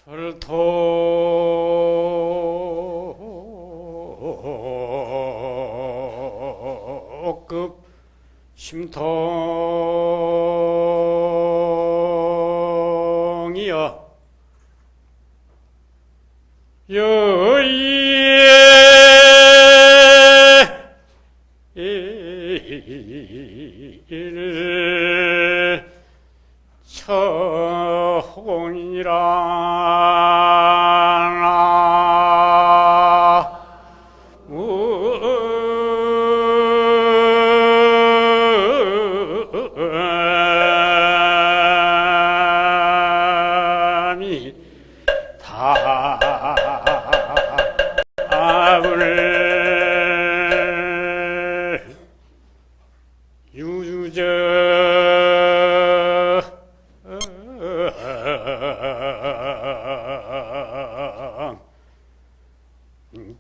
설토급 심통이여 여의일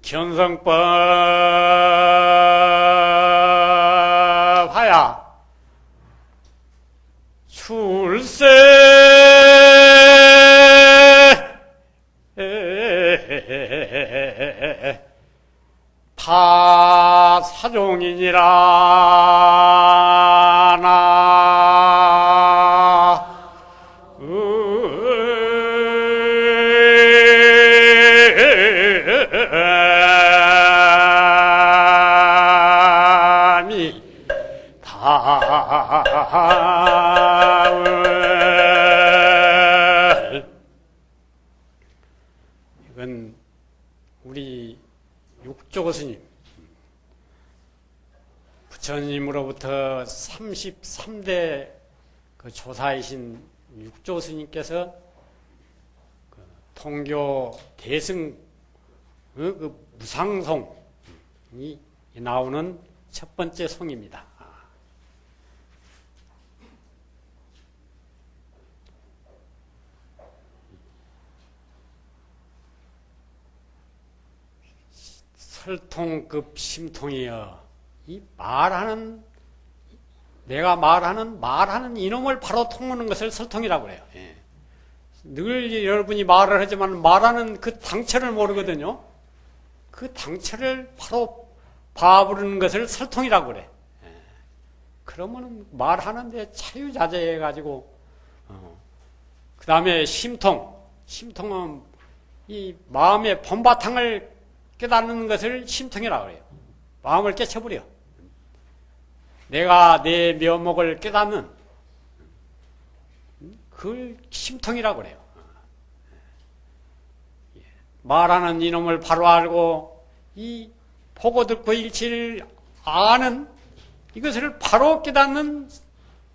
견성법하야 출세 타사종이니라 이건 우리 육조 스님, 부처님으로부터 33대 그 조사이신 육조 스님께서 그 통교 대승 그 무상송이 나오는 첫 번째 송입니다. 설통급 심통이여. 이 내가 말하는 이놈을 바로 통하는 것을 설통이라고 해요. 예. 늘 여러분이 말을 하지만 말하는 그 당처를 모르거든요. 그 당처를 바로 봐부르는 것을 설통이라고 그래. 예. 그러면 말하는데 자유자재해가지고, 그 다음에 심통은 이 마음의 본바탕을 깨닫는 것을 심통이라고 해요. 마음을 깨쳐버려. 내가 내 면목을 깨닫는 그걸 심통이라고 그래요. 말하는 이놈을 바로 알고 이 보고 듣고 일치를 아는 이것을 바로 깨닫는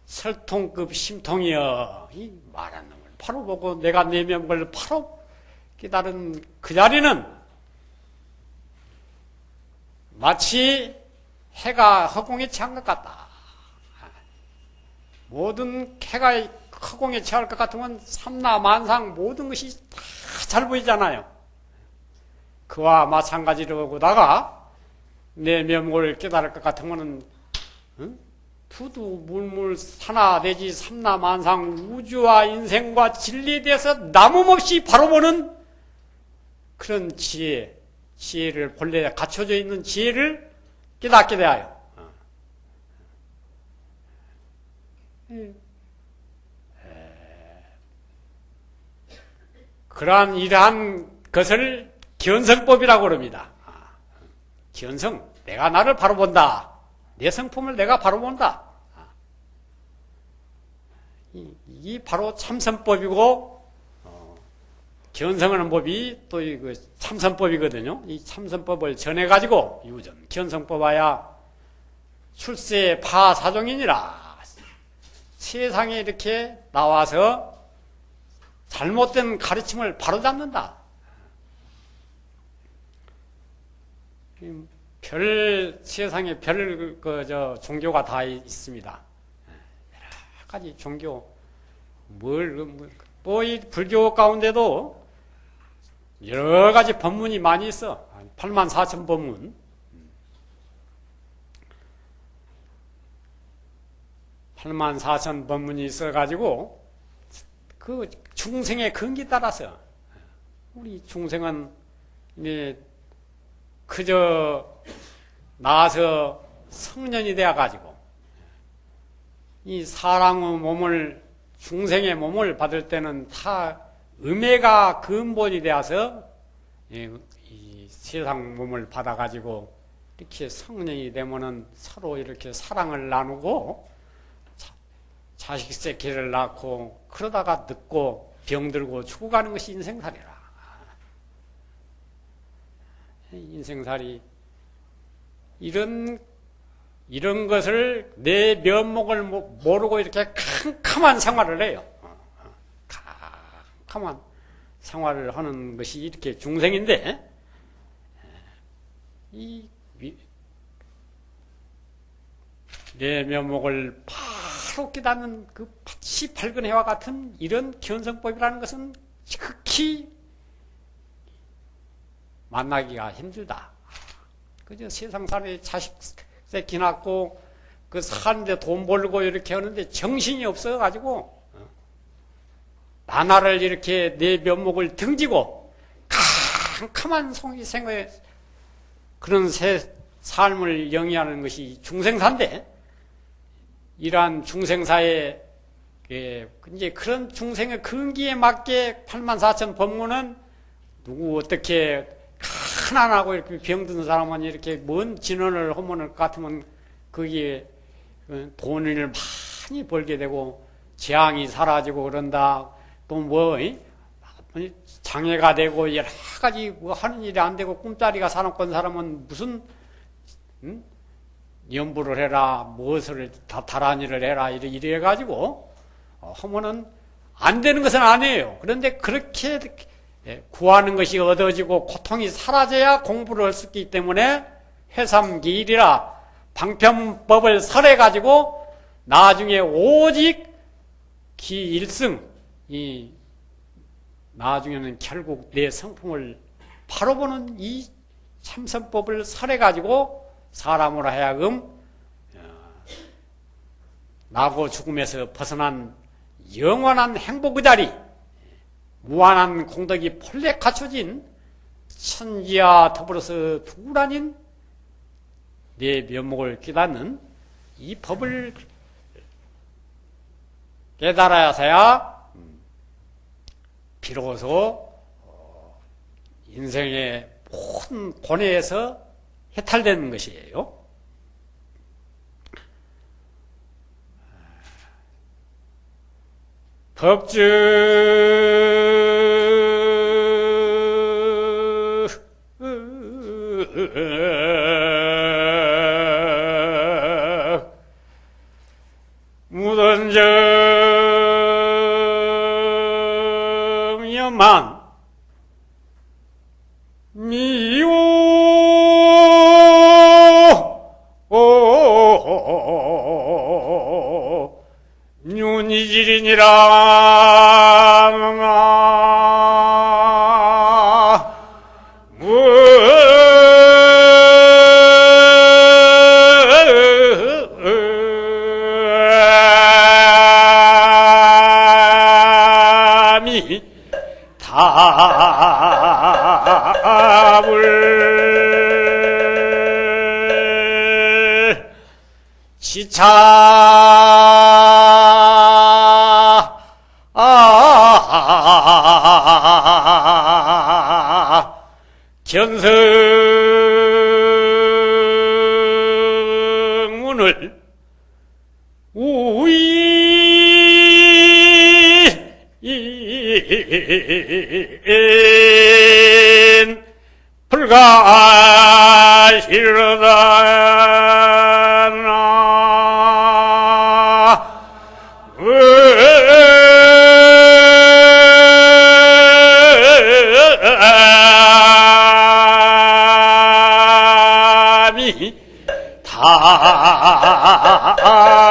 설통급 심통이여. 이 말하는 놈을 바로 보고 내가 내 면목을 바로 깨달은 그 자리는 마치 해가 허공에 취한 것 같다. 모든 해가 허공에 취할 것 같으면 삼라만상 모든 것이 다 잘 보이잖아요. 그와 마찬가지로 보다가 내 면목을 깨달을 것 같으면 두두물물 산하대지 삼라만상 우주와 인생과 진리에 대해서 남음없이 바로 보는 그런 지혜를 본래 갖춰져 있는 지혜를 깨닫게 되어요. 그러한 이러한 것을 견성법이라고 합니다. 견성, 내가 나를 바로 본다. 내 성품을 내가 바로 본다. 이 바로 참선법이고, 견성하는 법이 또 이거 참선법이거든요. 이 참선법을 전해가지고 유전, 견성법하야 출세 파사종이니라. 세상에 이렇게 나와서 잘못된 가르침을 바로잡는다. 세상에 종교가 다 있습니다. 여러 가지 종교, 이 불교 가운데도 여러 가지 법문이 많이 있어. 84,000 법문. 84,000 법문이 있어가지고, 그 중생의 근기 따라서 우리 중생은 이제 그저 나서 성년이 되어 가지고 이 사람의 몸을 중생의 몸을 받을 때는 다 음해가 근본이 되어서 이 세상 몸을 받아 가지고 이렇게 성년이 되면은 서로 이렇게 사랑을 나누고 자식 새끼를 낳고 그러다가 늙고 병들고 죽어가는 것이 인생살이라. 인생살이 이런 것을 내 면목을 모르고 이렇게 캄캄한 생활을 해요. 캄캄한 생활을 하는 것이 이렇게 중생인데, 내 면목을 바로 깨닫는 그 시팔근 해와 같은 이런 견성법이라는 것은 극히 만나기가 힘들다. 그저 세상 사람이 자식 새끼 낳고 그 사는데 돈 벌고 이렇게 하는데 정신이 없어가지고 나날을 이렇게 내 면목을 등지고 캄캄한 생활 그런 삶을 영위하는 것이 중생사인데, 이러한 중생사에 이제 그런 중생의 근기에 맞게 84,000 법문은 누구 어떻게 가난하고 이렇게 병든 사람은 이렇게 먼 진원을 하면 같으면 거기에 돈을 많이 벌게 되고 재앙이 사라지고 그런다. 또 뭐 장애가 되고 여러 가지 뭐 하는 일이 안 되고 꿈자리가 사놓건 사람은 무슨 연부를 해라, 무엇을 다란 일을 해라 이래 가지고 하면은 안 되는 것은 아니에요. 그런데 그렇게 구하는 것이 얻어지고 고통이 사라져야 공부를 할 수 있기 때문에 회삼기일이라 방편법을 설해 가지고 나중에 오직 기일승, 이 나중에는 결국 내 성품을 바로 보는 이 참선법을 설해 가지고 사람으로 하여금 나고 죽음에서 벗어난 영원한 행복의 자리, 무한한 공덕이 본래 갖춰진 천지와 더불어서 두라닌 내 면목을 깨닫는 이 법을 깨달아서야 비로소 인생의 모든 고뇌에서 해탈되는 것이에요. 법주 무던정여만 미오 윤이지리니라 답을 지차 견성문을 우이 불가시르다나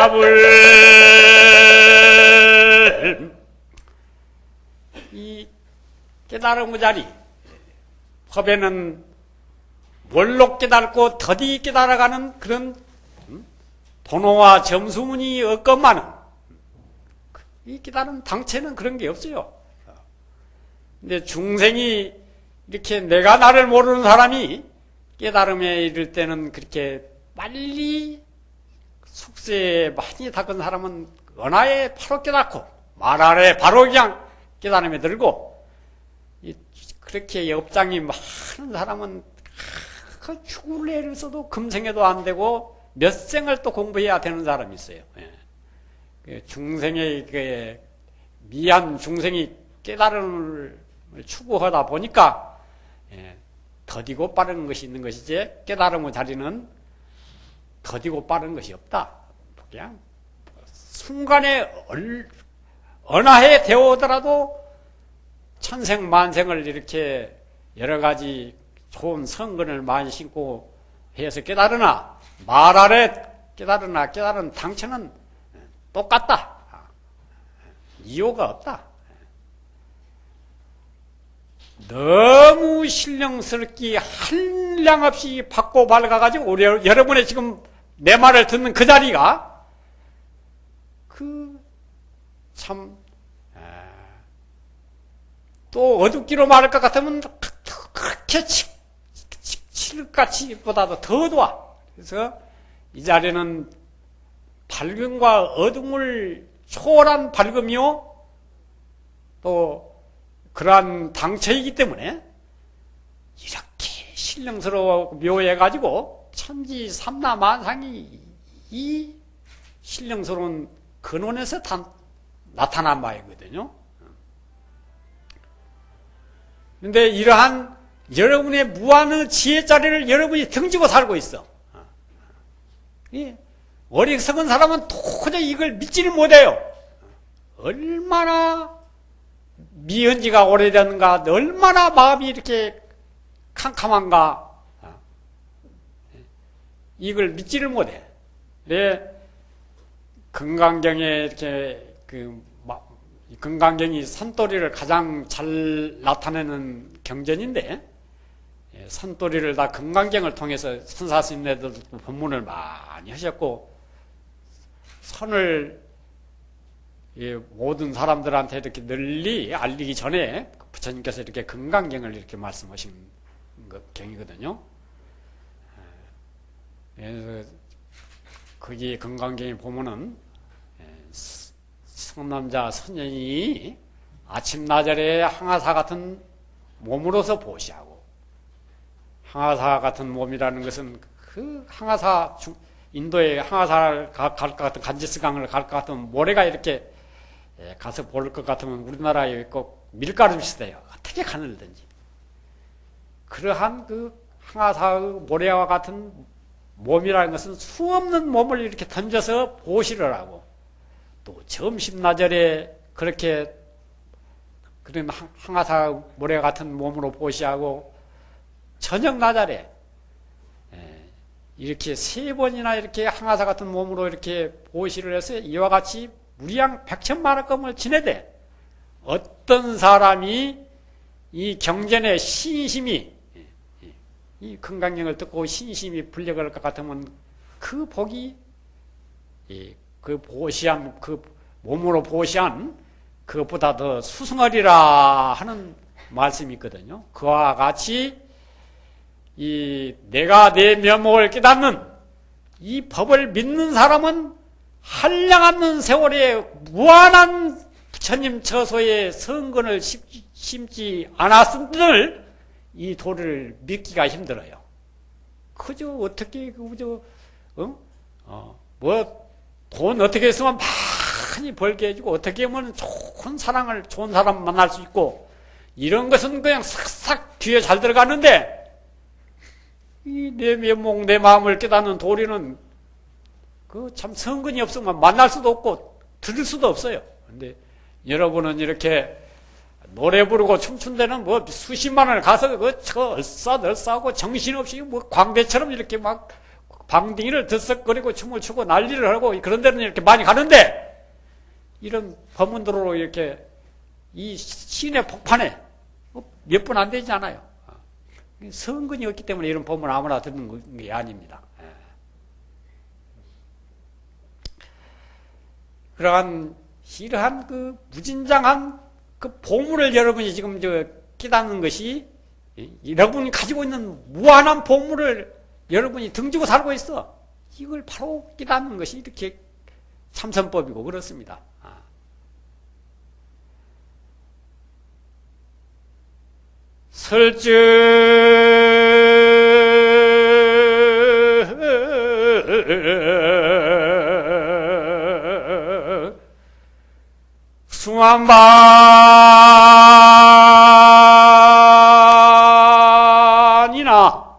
답을 이 깨달음의 자리, 법에는 뭘로 깨달고 더디 깨달아가는 그런 도노와 점수문이 없건만은 이 깨달음 당체는 그런 게 없어요. 근데 중생이 이렇게 내가 나를 모르는 사람이 깨달음에 이를 때는 그렇게 빨리 숙세에 많이 닦은 사람은 언하에 바로 깨닫고 말 아래 바로 그냥 깨달음에 들고, 그렇게 업장이 많은 사람은 그 죽을 애를 써도 금생에도 안 되고 몇 생을 또 공부해야 되는 사람이 있어요. 중생의 그 미한 중생이 깨달음을 추구하다 보니까 더디고 빠른 것이 있는 것이지, 깨달음의 자리는 더디고 빠른 것이 없다. 그냥 순간에 언하에 되어오더라도 천생만생을 이렇게 여러 가지 좋은 성근을 많이 신고 해서 깨달으나, 말 아래 깨달으나 깨달은 당체는 똑같다. 이유가 없다. 너무 신령스럽게 한량없이 받고 밝아가지고 여러분의 지금 내 말을 듣는 그 자리가 참 또 어둡기로 말할 것 같으면 그렇게 칠흑같이 보다도 더 어두워. 그래서 이 자리는 밝음과 어둠을 초월한 밝음이요, 또 그러한 당처이기 때문에 이렇게 신령스러워 묘해가지고 천지 삼라만상이 이 신령스러운 근원에서 나타난 바이거든요. 그런데 이러한 여러분의 무한의 지혜자리를 여러분이 등지고 살고 있어. 어리석은 사람은 도저히 이걸 믿지를 못해요. 얼마나 미은 지가 오래됐는가, 얼마나 마음이 이렇게 캄캄한가, 이걸 믿지를 못해. 금강경에 이렇게 금강경이 산도리를 가장 잘 나타내는 경전인데, 산도리를 다 금강경을 통해서 선사스님네들도 법문을 많이 하셨고, 선을 모든 사람들한테 이렇게 널리 알리기 전에 부처님께서 이렇게 금강경을 이렇게 말씀하신 경이거든요. 그래서 거기 금강경에 보면은 성남자 선현이 아침나절에 항아사 같은 몸으로서 보시하고, 항아사 같은 몸이라는 것은 그 항아사, 인도에 항아사를 갈 것 같은 간지스강을 갈 것 같은 모래가 이렇게 가서 볼 것 같으면 우리나라에 꼭 밀가루 비슷해요. 어떻게 가늘든지. 그러한 그 항아사의 모래와 같은 몸이라는 것은 수없는 몸을 이렇게 던져서 보시를 하고, 또 점심나절에 그렇게 그런 항아사 모래 같은 몸으로 보시하고, 저녁나절에 이렇게 세 번이나 이렇게 항아사 같은 몸으로 이렇게 보시를 해서 이와 같이 무량 백천만억금을 지내되, 어떤 사람이 이 경전에 신심이, 이 금강경을 듣고 신심이 불려갈 것 같으면 그 복이, 그 보시한, 그 몸으로 보시한 그것보다 더 수승하리라 하는 말씀이 있거든요. 그와 같이 내가 내 면목을 깨닫는 이 법을 믿는 사람은 한량없는 세월에 무한한 부처님 처소에 성근을 심지 않았음들 이 도를 믿기가 힘들어요. 그저 어떻게 돈 어떻게 했으면 많이 벌게 해주고, 어떻게 하면 좋은 사람 만날 수 있고, 이런 것은 그냥 싹싹 뒤에 잘 들어가는데, 이 내 면목, 내 마음을 깨닫는 도리는 그 참 성근이 없으면 만날 수도 없고 들을 수도 없어요. 근데 여러분은 이렇게 노래 부르고 춤춘 데는 뭐 수십만 원을 가서 저 얼싸하고 정신없이 광대처럼 이렇게 막 방댕이를 들썩거리고 춤을 추고 난리를 하고 그런 데는 이렇게 많이 가는데, 이런 법문들로 이렇게 이 신의 폭판에 몇 분 안 되지 않아요. 성근이 없기 때문에 이런 법문 아무나 듣는 게 아닙니다. 이러한 그 무진장한 그 보물을 여러분이 지금 깨닫는 것이 여러분이 가지고 있는 무한한 보물을 여러분이 등지고 살고 있어. 이걸 바로 깨닫는 것이 이렇게 참선법이고 그렇습니다. 설정 수만반이나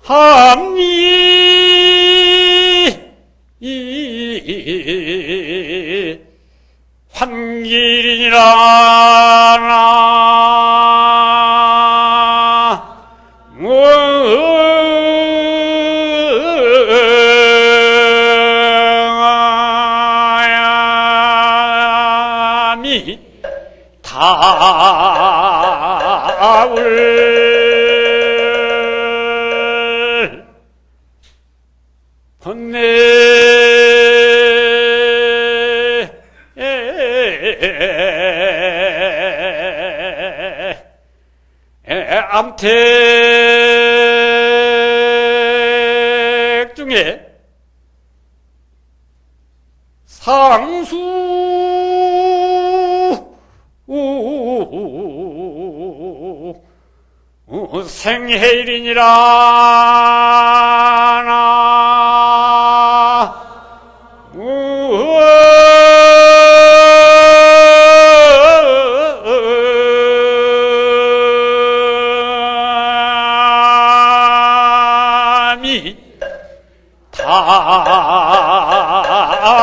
합리 환길이니라 다울 번뇌 암택 중에 상수 생해리니라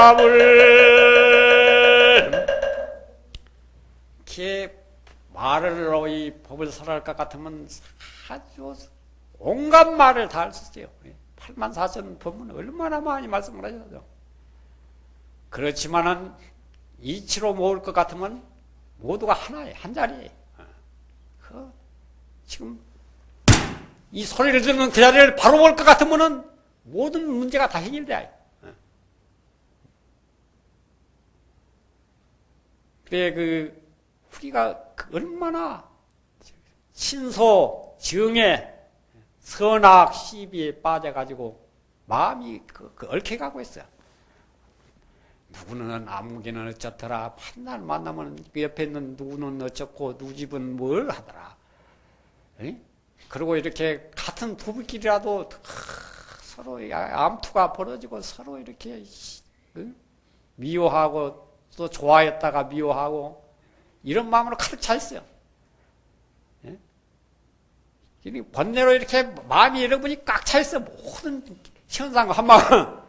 답을 이렇게 말을 이 법을 설할 것 같으면 아주 온갖 말을 다 할 수 있어요. 84,000 법문 얼마나 많이 말씀을 하셔서. 그렇지만은 이치로 모을 것 같으면 모두가 하나에 한 자리에. 지금 이 소리를 듣는 그 자리를 바로 볼 것 같으면은 모든 문제가 다 해결돼요. 그래 우리가 얼마나 신소 정에 선악 시비에 빠져가지고 마음이 얽혀가고 있어요. 누구는 아무개는 어쩌더라. 한날 만나면 그 옆에 있는 누구는 어쩌고 누구 집은 뭘 하더라. 에? 그리고 이렇게 같은 부부끼리라도 서로 암투가 벌어지고 서로 이렇게 미워하고 또 좋아했다가 미워하고 이런 마음으로 가득 차 있어요. 예? 번뇌로 이렇게 마음이 여러분이 꽉 차 있어. 모든 현상과 한방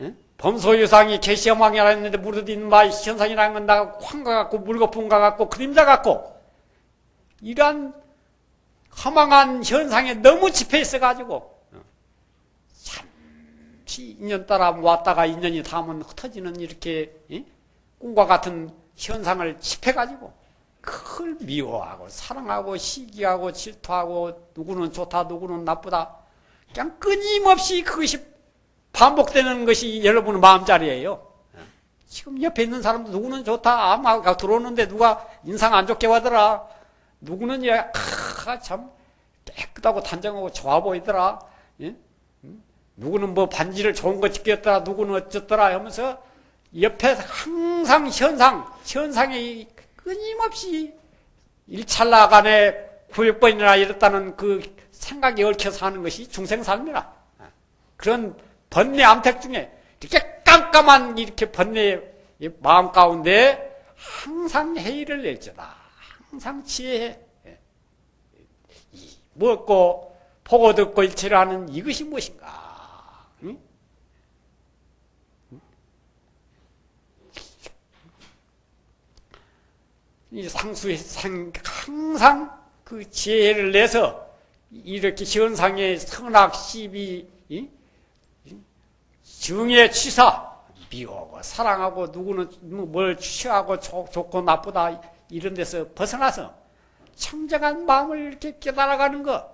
예? 범소유상이 개시험왕이라 했는데 무르딘 마 현상이라는 건 나 황과 같고 물거품과 같고 그림자 같고 이러한 허망한 현상에 너무 집해 있어가지고 잠시 인연 따라 왔다가 인연이 닿으면 흩어지는 이렇게 꿈과 같은 현상을 집해가지고 그걸 미워하고 사랑하고 시기하고 질투하고 누구는 좋다 누구는 나쁘다 그냥 끊임없이 그것이 반복되는 것이 여러분의 마음자리예요. 지금 옆에 있는 사람도 누구는 좋다 아마 들어오는데 누가 인상 안 좋게 하더라 누구는 참 깨끗하고 단정하고 좋아 보이더라. 예? 누구는 뭐 반지를 좋은 거 찍혔더라. 누구는 어쩌더라 하면서 옆에 항상 현상이 끊임없이 일찰나간에 900번이나 이랬다는 그 생각이 얽혀서 하는 것이 중생삶이라. 그런 번뇌 암택 중에 이렇게 깜깜한 이렇게 번뇌 마음 가운데 항상 해의를 낼지어다. 항상 지혜해. 무엇고 보고 듣고 일체를 하는 이것이 무엇인가? 응? 이 상수의 항상 그 지혜를 내서 이렇게 현상의 선악 시비 정의 취사 미워하고 사랑하고 누구는 뭘 취하고 좋고 나쁘다 이런 데서 벗어나서 청정한 마음을 이렇게 깨달아가는 것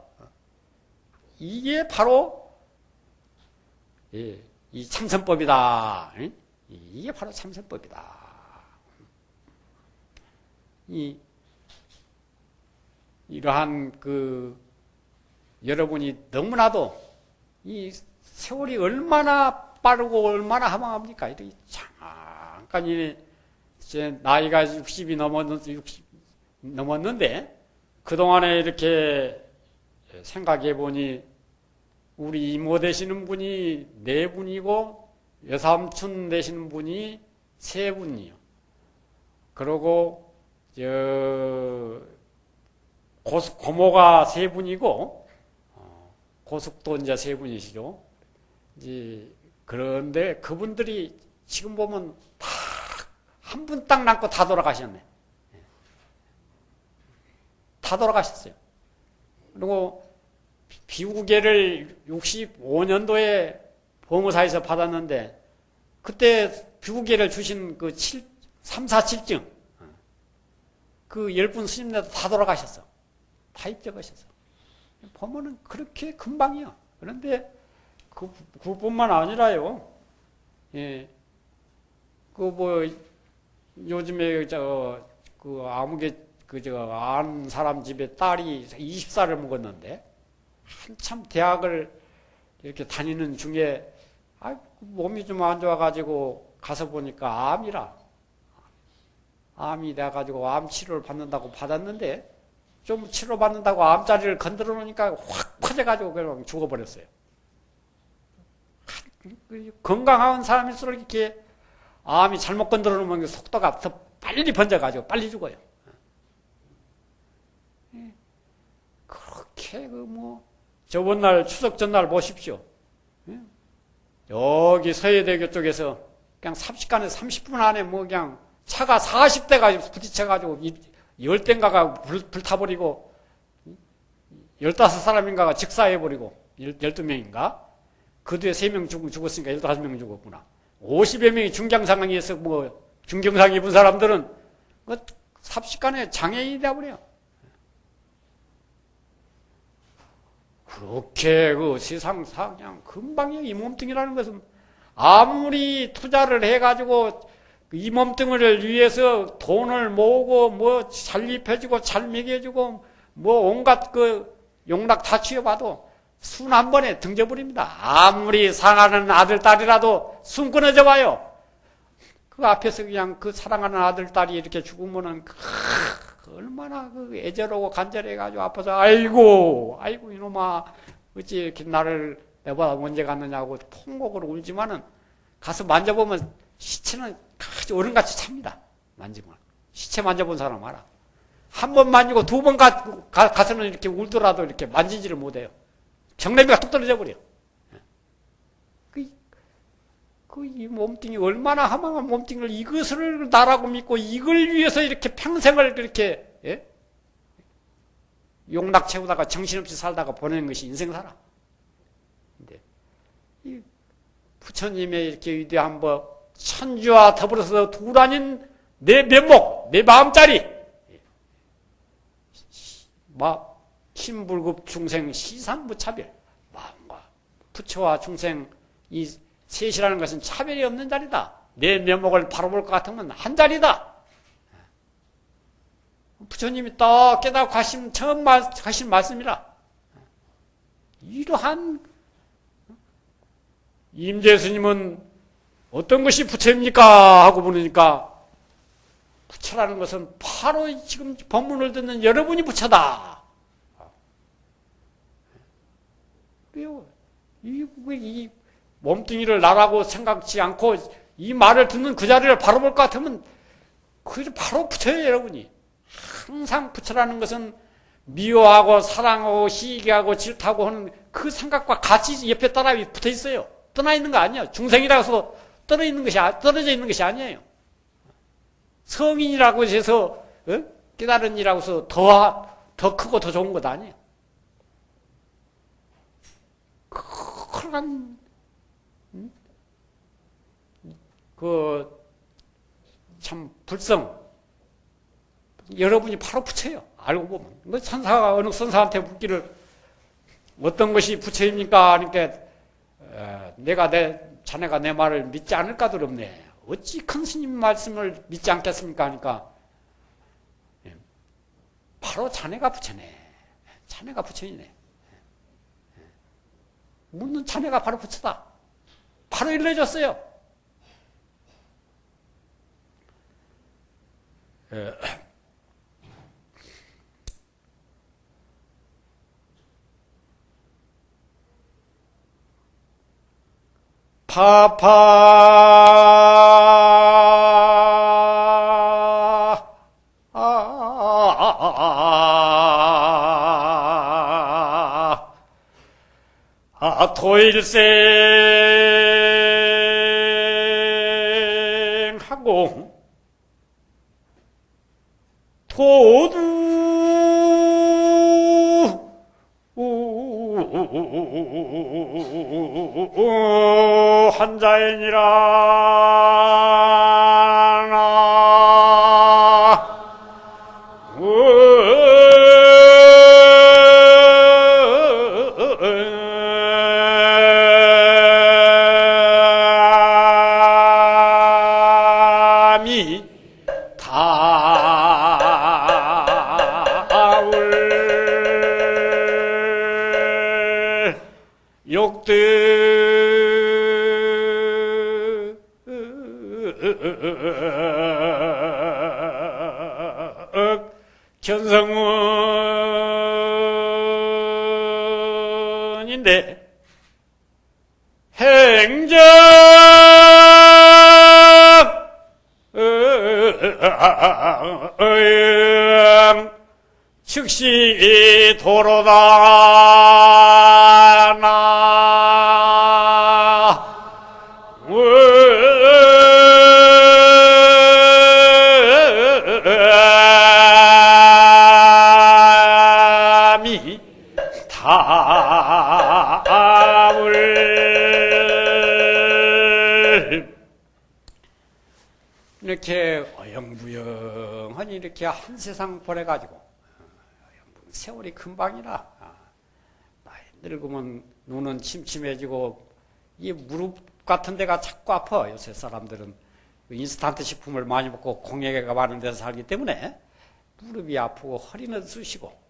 이게 바로 이 참선법이다. 이게 바로 참선법이다. 이러한 여러분이 너무나도 이 세월이 얼마나 빠르고 얼마나 허망합니까? 이렇게 잠깐 이제 나이가 60이 넘었는데 그동안에 이렇게 생각해 보니 우리 이모 되시는 분이 4분이고 여삼촌 되시는 분이 3분이요. 그리고 고모가 3분이고 고숙도 이제 3분이시죠. 이제 그런데 그분들이 지금 보면 다 한 분 딱 남고 다 돌아가셨네. 다 돌아가셨어요. 그리고 비구계를 65년도에 범어사에서 받았는데 그때 비구계를 주신 347증 그 10분 스님네도 다 돌아가셨어. 다 입적하셨어. 보면은 그렇게 금방이요. 그런데 그뿐만 아니라요. 예. 요즘에 안 사람 집에 딸이 20살을 먹었는데 한참 대학을 이렇게 다니는 중에 몸이 좀 안 좋아가지고 가서 보니까 암이 돼가지고 암 치료를 받는다고 받았는데 좀 치료받는다고 암자리를 건드려 놓으니까 확 퍼져가지고 그냥 죽어버렸어요. 건강한 사람일수록 이렇게 암이 잘못 건드려 놓으면 속도가 더 빨리 번져가지고 빨리 죽어요. 그렇게 저번 날 추석 전날 보십시오. 여기 서해대교 쪽에서 그냥 30분 안에 그냥 차가 40대가 부딪혀가지고 10대인가가 불타버리고 15사람인가가 직사해버리고 12명인가? 그 뒤에 3명 죽었으니까 15명 죽었구나. 50여 명이 중경상황에서 중경상 입은 사람들은 삽시간에 장애인이 되어버려요. 그렇게 세상 그냥 금방이요. 이 몸뚱이라는 것은 아무리 투자를 해가지고 이 몸뚱이를 위해서 돈을 모으고 잘 입혀주고 잘 먹여주고 온갖 용락 다 취해봐도 순 한 번에 등져버립니다. 아무리 사랑하는 아들, 딸이라도 순 끊어져 봐요. 그 앞에서 그냥 사랑하는 아들, 딸이 이렇게 죽으면은 얼마나 애절하고 간절해가지고 아파서 아이고 이놈아 어찌 이렇게 나를 내보다 먼저 갔느냐고 통곡으로 울지만은 가서 만져보면 시체는 아주 어른같이 찹니다. 만지면 시체 만져본 사람 알아. 한 번 만지고 2번 가서는 이렇게 울더라도 이렇게 만지지를 못해요. 정내미가 뚝 떨어져 버려. 이 몸뚱이 얼마나 허망한 몸뚱이를 이것을 나라고 믿고 이걸 위해서 이렇게 평생을 그렇게 용락 채우다가 정신없이 살다가 보내는 것이 인생사라. 근데 이 부처님의 이렇게 위대한 천주와 더불어서 둘 아닌 내 면목, 내 마음짜리 신불급 중생 시산무차별 마음과 부처와 중생 이 셋이라는 것은 차별이 없는 자리다. 내 면목을 바라볼 것 같으면 한 자리다. 부처님이 딱 깨닫고 처음 하신 말씀이라. 이러한 임재스님은 어떤 것이 부처입니까? 하고 물으니까 부처라는 것은 바로 지금 법문을 듣는 여러분이 부처다. 이 몸뚱이를 나라고 생각지 않고 이 말을 듣는 그 자리를 바라볼 것 같으면 그게 바로 부처예요, 여러분이. 항상 부처라는 것은 미워하고 사랑하고 시기하고 질투하고 하는 그 생각과 같이 옆에 따라 붙어 있어요. 떠나 있는 거 아니에요. 중생이라고 해서 떨어져 있는 것이 아니에요. 성인이라고 해서 깨달은 이라고 해서 더 크고 더 좋은 것 아니에요. 그런 참 불성 여러분이 바로 부처예요. 알고 보면 선사가 어느 선사한테 묻기를 어떤 것이 부처입니까? 그러니까 자네가 내 말을 믿지 않을까 두렵네. 어찌 큰 스님 말씀을 믿지 않겠습니까? 하니까 바로 자네가 부처네. 자네가 부처이네. 묻는 자네가 바로 부처다. 바로 일러줬어요. 도일생하고 도두 한자이니라 미 다울 욕득 견성문인데 행정 즉시 도로다 나미 다울 이렇게 어영부영하니 이렇게 한 세상 보내가지고 세월이 금방이라 나이 늙으면 눈은 침침해지고 이 무릎 같은 데가 자꾸 아파. 요새 사람들은 인스턴트 식품을 많이 먹고 공해가 많은 데서 살기 때문에 무릎이 아프고 허리는 쑤시고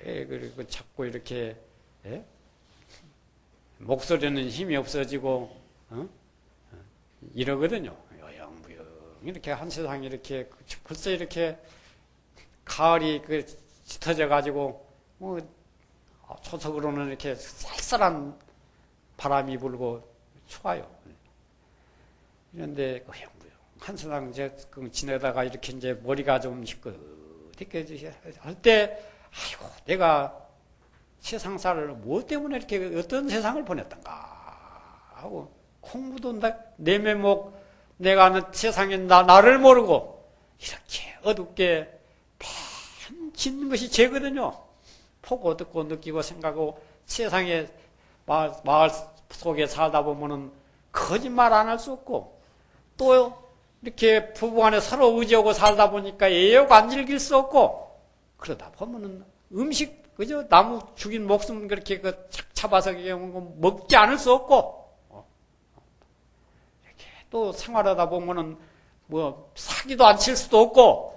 그리고 자꾸 이렇게 목소리는 힘이 없어지고 이러거든요. 어영부영 이렇게 한 세상이 이렇게 벌써 이렇게 가을이 짙어져 가지고 초석으로는 이렇게 쌀쌀한 바람이 불고 추워요. 이런데 어영부영 한 세상 이제 지내다가 이렇게 이제 머리가 좀 희끗희끗 할 때 아이고 내가 세상살을 무엇 때문에 이렇게 어떤 세상을 보냈던가 하고 콩 묻은 내면목 내가 아는 세상에 나를 모르고 이렇게 어둡게 참 짓는 것이 죄거든요. 보고 듣고 느끼고 생각하고 세상에 마을 속에 살다 보면은 거짓말 안 할 수 없고 또 이렇게 부부간에 서로 의지하고 살다 보니까 애욕 안 즐길 수 없고 그러다 보면은 음식 그저 나무 죽인 목숨 그렇게 잡아서 먹지 않을 수 없고 이렇게 또 생활하다 보면은 뭐 사기도 안 칠 수도 없고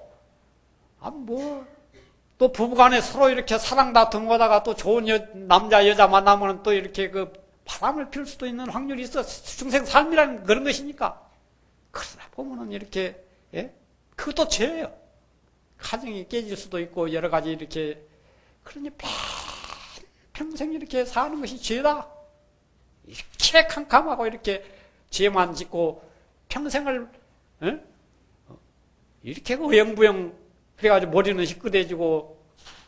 또 부부간에 서로 이렇게 사랑 다툼 하다가 또 좋은 남자 여자 만나면 또 이렇게 바람을 필 수도 있는 확률이 있어. 중생 삶이라는 그런 것이니까. 그러다 보면은 이렇게 그것도 죄예요. 가정이 깨질 수도 있고 여러 가지 이렇게 그러니 평생 이렇게 사는 것이 죄다. 이렇게 캄캄하고 이렇게 죄만 짓고 평생을 이렇게 어영부영 그래가지고 머리는 희끗해지고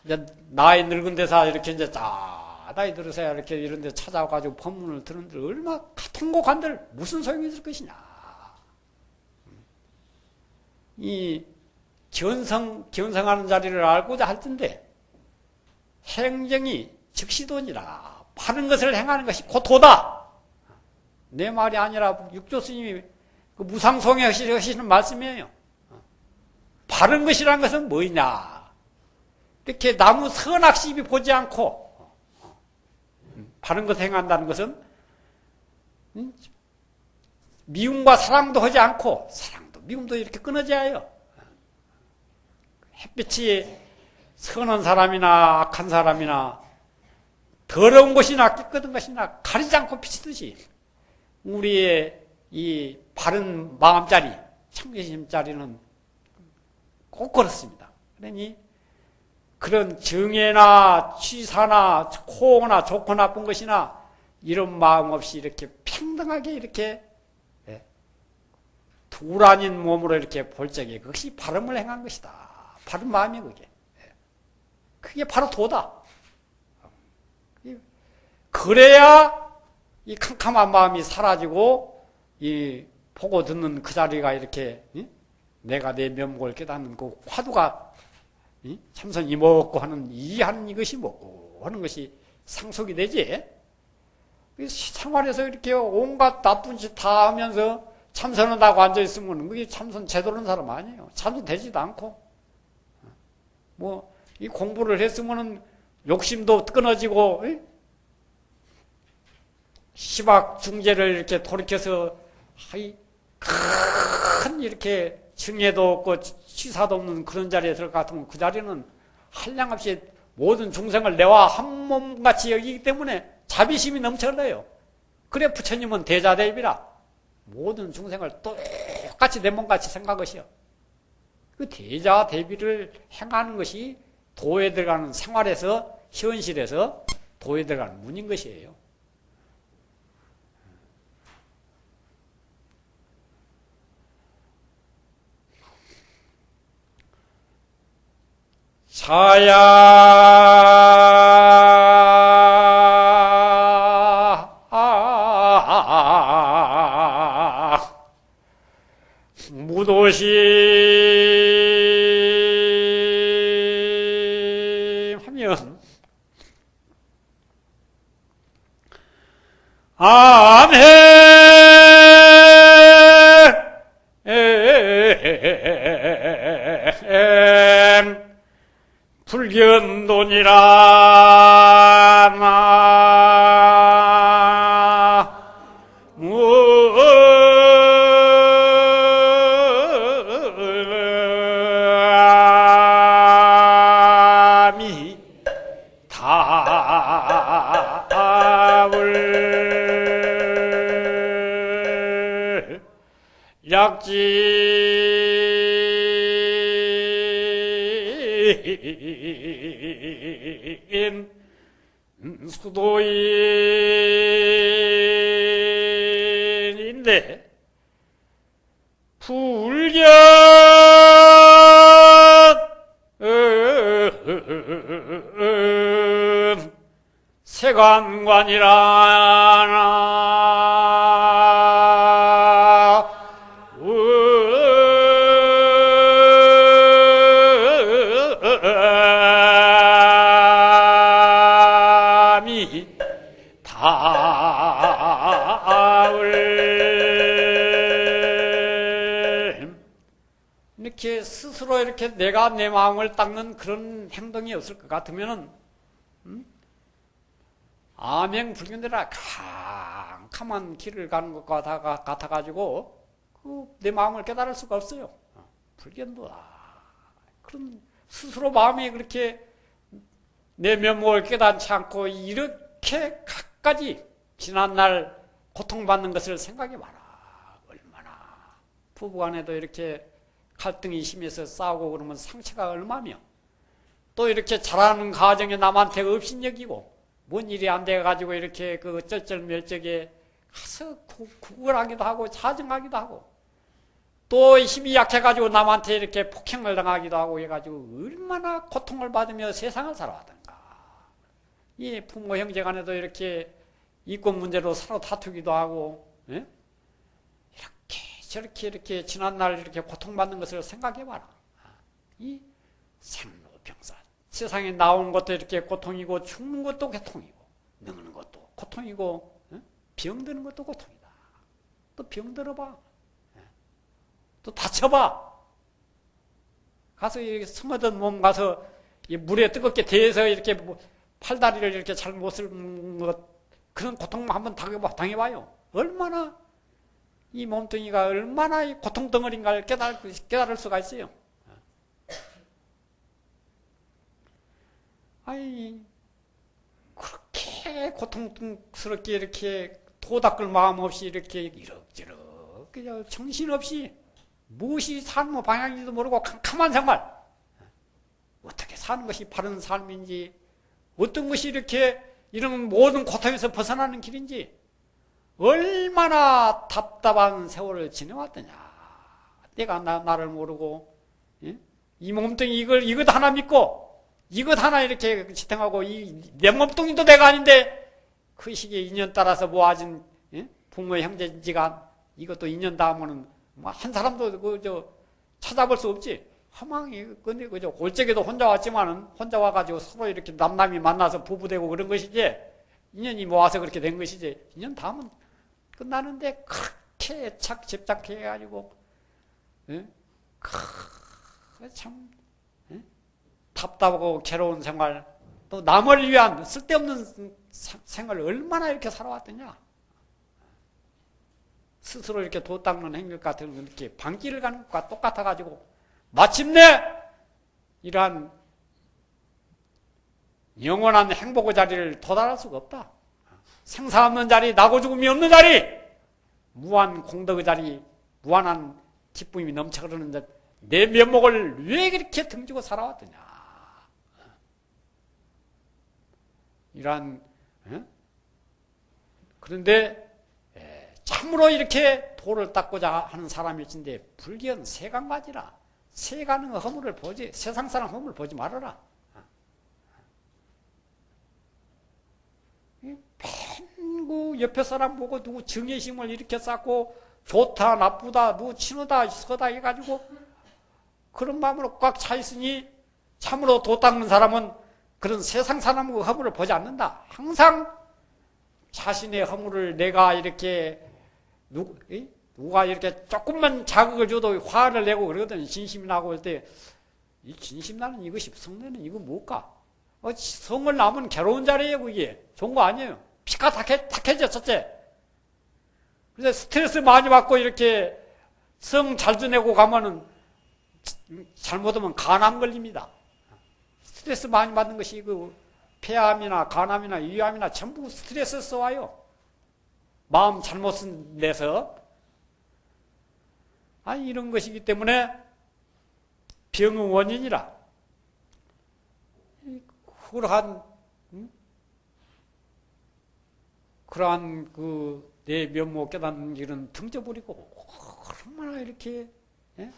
이제 나이 늙은 데서 이렇게 이제 나이 들어서야 이렇게 이런 데 찾아와가지고 법문을 들은들 얼마나 통곡한들 무슨 소용이 있을 것이냐. 이 견성하는 자리를 알고자 할 텐데 행정이 즉시도니라. 바른 것을 행하는 것이 곧 도다. 내 말이 아니라 육조 스님이 무상송에 하시는 말씀이에요. 바른 것이라는 것은 뭐냐? 이렇게 나무 선악시비 보지 않고 바른 것 행한다는 것은 미움과 사랑도 하지 않고 사랑도 미움도 이렇게 끊어져야 해요. 햇빛이 선한 사람이나 악한 사람이나 더러운 것이나 깨끗한 것이나 가리지 않고 비치듯이 우리의 이 바른 마음자리, 참견심자리는 꼭 그렇습니다. 그러니 그런 정예나 취사나 호나 좋고 나쁜 것이나 이런 마음 없이 이렇게 평등하게 이렇게 둘 아닌 몸으로 이렇게 볼 적에 그것이 바름을 행한 것이다. 바른 마음이 그게. 그게 바로 도다. 그래야 이 캄캄한 마음이 사라지고 이 보고 듣는 그 자리가 이렇게 내가 내 면목을 깨닫는 그 화두가 참선 이먹고 하는 이해하는 이것이 뭐고 하는 것이 상속이 되지. 생활에서 이렇게 온갖 나쁜 짓 다 하면서 참선한다고 앉아있으면 그게 참선 제대로 하는 사람 아니에요. 참선 되지도 않고. 뭐, 이 공부를 했으면은 욕심도 끊어지고, 시박 중재를 이렇게 돌이켜서, 큰 이렇게 증예도 없고 취사도 없는 그런 자리에 들어갔으면 그 자리는 한량없이 모든 중생을 내와 한 몸같이 여기기 때문에 자비심이 넘쳐 흘러요. 그래 부처님은 대자대비라. 모든 중생을 똑같이 내 몸같이 생각하시오. 그 대자대비를 행하는 것이 도에 들어가는 생활에서 현실에서 도에 들어가는 문인 것이에요. 무도심하면 아멘. 불견돈이라 나무미 다울 약진 수도인인데 불견 세관관이라 이렇게 스스로 이렇게 내가 내 마음을 닦는 그런 행동이 없을 것 같으면은, 암행불균대라 캄캄한 길을 가는 것 같아가지고, 내 마음을 깨달을 수가 없어요. 불견도다. 그런, 스스로 마음이 그렇게 내 면목을 깨닫지 않고, 이렇게 갖가지 지난날 고통받는 것을 생각해봐라. 얼마나. 부부간에도 이렇게 갈등이 심해서 싸우고 그러면 상처가 얼마며, 또 이렇게 잘하는 가정에 남한테 업신여기고 뭔 일이 안 돼가지고 이렇게 그 쩔쩔멸적에 가서 구걸하기도 하고 자정하기도 하고, 또 힘이 약해가지고 남한테 이렇게 폭행을 당하기도 하고 해가지고 얼마나 고통을 받으며 세상을 살아왔던가. 이 부모 형제 간에도 이렇게 이권 문제로 서로 다투기도 하고, 예? 저렇게 이렇게 지난날 이렇게 고통받는 것을 생각해봐라. 이 생로병사, 세상에 나오는 것도 이렇게 고통이고 죽는 것도 고통이고 늙는 것도 고통이고 병드는 것도 고통이다. 또 병들어봐. 또 다쳐봐. 가서 이렇게 스며든 몸 가서 물에 뜨겁게 데워서 이렇게 팔다리를 이렇게 잘 못 쓰는 것, 그런 고통만 한번 당해봐요. 얼마나 이 몸뚱이가 얼마나 이 고통 덩어리인가를 깨달을 수가 있어요. 아이, 그렇게 고통스럽게 이렇게 도닦을 마음 없이 이렇게 이럭저럭 그냥 정신없이 무엇이 삶의 방향인지도 모르고 캄캄한 생활. 어떻게 사는 것이 바른 삶인지, 어떤 것이 이렇게 이런 모든 고통에서 벗어나는 길인지, 얼마나 답답한 세월을 지내왔더냐. 내가 나를 모르고, 예? 이 몸뚱이 이것 하나 믿고, 이것 하나 이렇게 지탱하고, 내 몸뚱이도 내가 아닌데, 그 시기에 인연 따라서 모아진, 예? 부모, 형제지간, 이것도 인연 닿으면은, 한 사람도 찾아볼 수 없지. 허망이, 근데 골짜기도 혼자 왔지만은, 혼자 와가지고 서로 이렇게 남남이 만나서 부부되고 그런 것이지, 인연이 모아서 그렇게 된 것이지, 인연 닿으면 끝나는데, 그렇게 집착해가지고, 예? 참, 예? 답답하고 괴로운 생활, 또 남을 위한 쓸데없는 생활을 얼마나 이렇게 살아왔더냐. 스스로 이렇게 도 닦는 행위 같은 건 이렇게 방길을 가는 것과 똑같아가지고, 마침내 이러한 영원한 행복의 자리를 도달할 수가 없다. 생사 없는 자리, 나고 죽음이 없는 자리, 무한 공덕의 자리, 무한한 기쁨이 넘쳐 흐르는 내 면목을 왜 그렇게 등지고 살아왔더냐. 이러한, 그런데 참으로 이렇게 도를 닦고자 하는 사람일진데, 불견 세간가지라. 세간의 허물을 보지, 세상 사람 허물을 보지 말아라. 그 옆에 사람 보고 누구 정의심을 이렇게 쌓고 좋다 나쁘다 누구 친하다 서다 해가지고 그런 마음으로 꽉 차 있으니, 참으로 도 닦는 사람은 그런 세상 사람의 허물을 보지 않는다. 항상 자신의 허물을 내가 이렇게 누가 이렇게 조금만 자극을 줘도 화를 내고 그러거든. 진심이 나고 할 때, 이 진심 나는 이것이 성내는 이거 뭘까? 성을 남은 괴로운 자리예요. 그게 좋은 거 아니에요. 피가 탁해져 첫째. 그래서 스트레스 많이 받고 이렇게 성 잘 지내고 가면은 잘못하면 간암 걸립니다. 스트레스 많이 받는 것이 그 폐암이나 간암이나 위암이나 전부 스트레스에서 와요. 마음 잘못 내서. 이런 것이기 때문에 병의 원인이라. 그러한 내 면목 깨닫는 길은 등져버리고, 얼마나 이렇게, 예?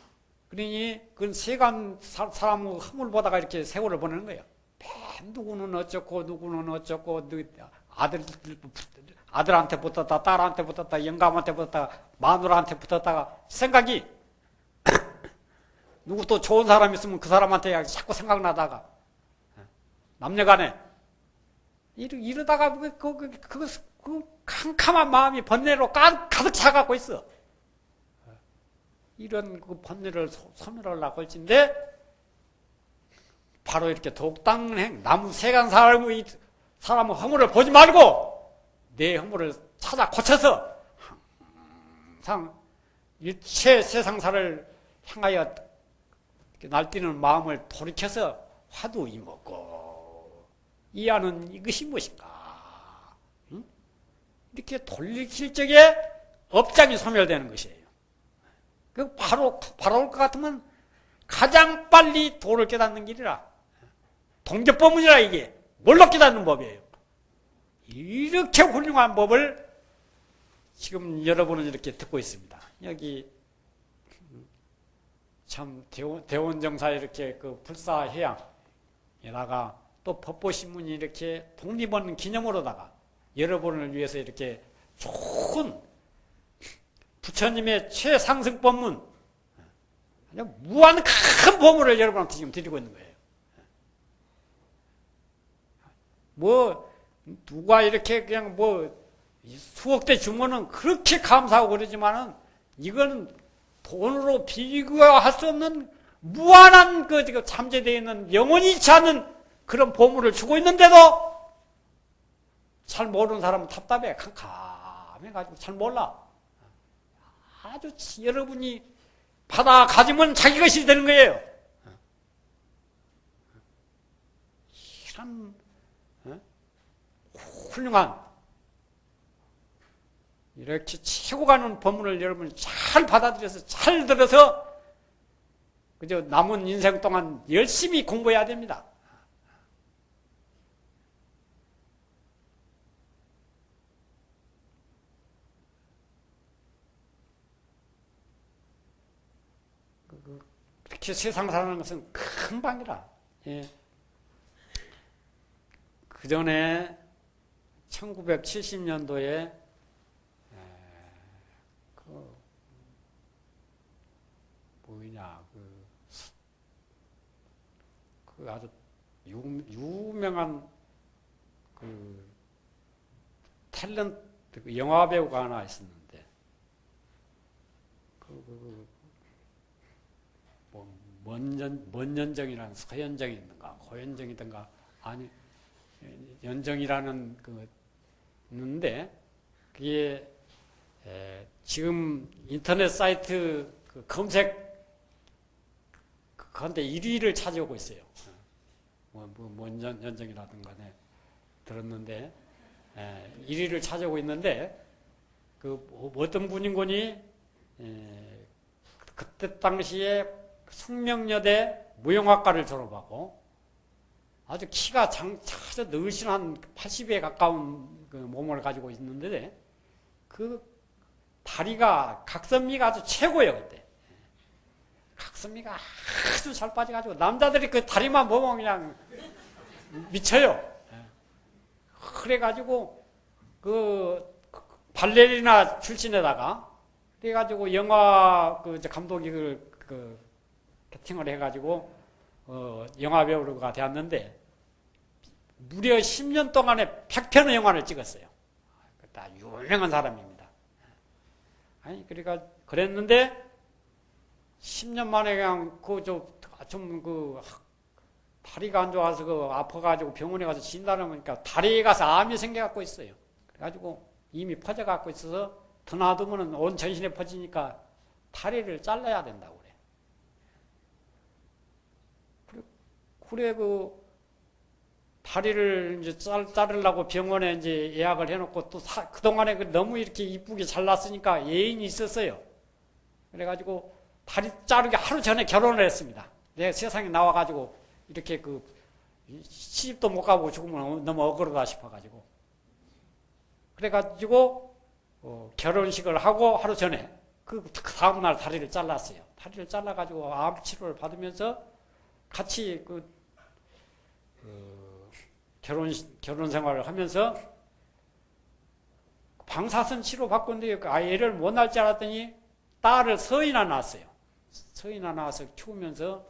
그러니, 그건 세간 사람의 허물 보다가 이렇게 세월을 보내는 거예요. 누구는 어쩌고, 누구는 어쩌고, 아들한테 붙었다, 딸한테 붙었다, 영감한테 붙었다, 마누라한테 붙었다가 생각이, 누구 또 좋은 사람 있으면 그 사람한테 자꾸 생각나다가, 남녀간에, 이러다가 그 캄캄한 마음이 번뇌로 가득 차갖고 있어. 이런 그 번뇌를 소멸하려고 할진데, 바로 이렇게 독당는 행, 나무 세간 사람의 허물을 보지 말고, 내 허물을 찾아 고쳐서, 항상 일체 세상사를 향하여 날뛰는 마음을 돌이켜서 화두 이먹고, 이하는 이것이 무엇인가? 이렇게 돌이킬 적에 업장이 소멸되는 것이에요. 바로 올 것 같으면 가장 빨리 도를 깨닫는 길이라. 동격법문이라 이게. 뭘로 깨닫는 법이에요. 이렇게 훌륭한 법을 지금 여러분은 이렇게 듣고 있습니다. 여기 참 대원정사 이렇게 그 불사해양에다가 또 법보신문이 이렇게 독립원 기념으로다가 여러분을 위해서 이렇게 좋은 부처님의 최상승법문, 무한 큰 보물을 여러분한테 지금 드리고 있는 거예요. 누가 이렇게 그냥 수억 대 주면은 그렇게 감사하고 그러지만은 이거는 돈으로 비교할 수 없는 무한한 잠재되어 있는 영원히 잃지 않는 그런 보물을 주고 있는데도 잘 모르는 사람은 답답해. 캄캄해가지고 잘 몰라. 아주 여러분이 받아 가지면 자기 것이 되는 거예요. 참 훌륭한 이렇게 치고 가는 법문을 여러분 잘 받아들여서 잘 들어서 그저 남은 인생 동안 열심히 공부해야 됩니다. 그렇게 세상 사는 것은 큰 방이라. 예. 그 전에 1970년도에 그 아주 유명한 그 탤런트 영화 배우가 하나 있었는데 먼연정이라는 서연정이든가 호연정이든가 아니 연정이라는 그 있는데 그게 지금 인터넷 사이트 그 검색 그런데 1위를 차지하고 있어요. 연정이라든가 네, 들었는데 1위를 차지하고 있는데 그 어떤 분인군이 그때 당시에 숙명여대 무용학과를 졸업하고 아주 키가 아주 늘씬한 80에 가까운 그 몸을 가지고 있는데 그 다리가 각선미가 아주 최고예요. 그때 각선미가 아주 잘 빠져가지고 남자들이 그 다리만 보면 그냥 미쳐요. 그래가지고 그 발레리나 출신에다가 그래가지고 영화 그 감독이 그 캐스팅을 해가지고 영화 배우가 되었는데 무려 10년 동안에 100편의 영화를 찍었어요. 다 유명한 사람입니다. 아니 그러니까 그랬는데 10년 만에 그냥 그 다리가 안 좋아서 그 아파가지고 병원에 가서 진단을 하니까 다리에 가서 암이 생겨갖고 있어요. 그래가지고 이미 퍼져갖고 있어서 더 놔두면 온 전신에 퍼지니까 다리를 잘라야 된다고 그래. 그 다리를 이제 자르려고 병원에 이제 예약을 해놓고 또 그동안에 너무 이렇게 이쁘게 잘났으니까 예인이 있었어요. 그래가지고 다리 자르기 하루 전에 결혼을 했습니다. 내가 세상에 나와가지고 이렇게 그 시집도 못 가보고 죽으면 너무 억울하다 싶어가지고 그래가지고 결혼식을 하고 하루 전에 그 다음날 다리를 잘랐어요. 다리를 잘라가지고 암 치료를 받으면서 같이 결혼 생활을 하면서 방사선 치료 받고는데 애를 못 낳을 줄 알았더니 딸을 서이나 낳았어요. 서이나 낳아서 키우면서